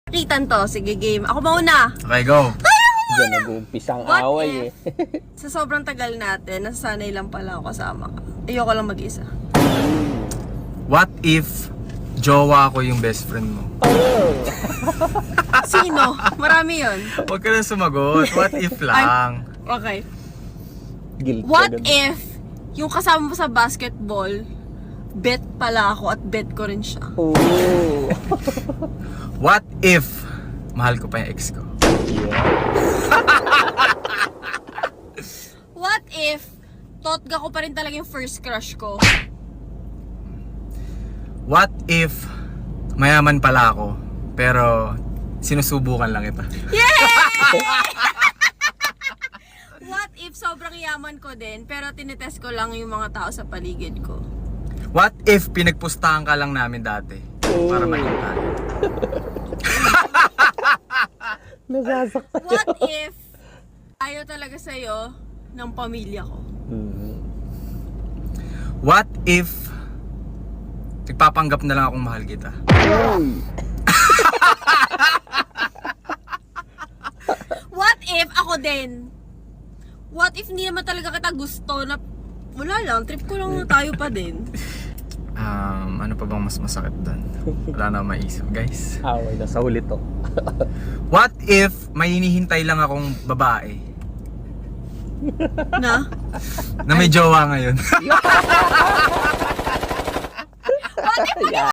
Kitan to, sige game. Ako mauna. Okay, go. Diyan nag-uumpisa ang What away if, sa sobrang tagal natin, nasasanay lang pala ako kasama ka. Ayoko lang mag-isa. What if jowa ko yung best friend mo? Sino? Marami yun. Huwag ka na sumagot. What if lang? Okay. Guilty What agad. if, yung kasama mo sa basketball, bet pala ako at bet ko rin siya. Oh. What if mahal ko pa yung ex ko? Yeah. What if, totga ko pa rin talaga yung first crush ko? What if mayaman pala ako, pero sinusubukan lang kita? What if sobrang yaman ko din, pero tinetest ko lang yung mga tao sa paligid ko? What if pinagpustahan ka lang namin dati para maging tayo? Nasasaktan. What if ayaw talaga sa'yo ng pamilya ko? What if nagpapanggap na lang akong mahal kita? What if ako din? What if hindi naman talaga kita gusto na wala lang, trip ko lang na tayo pa din? Ano pa bang mas masakit doon? Wala na maisip, guys. Away na sa huli to. What if may hinihintay lang akong babae Na? na may jowa ngayon? What if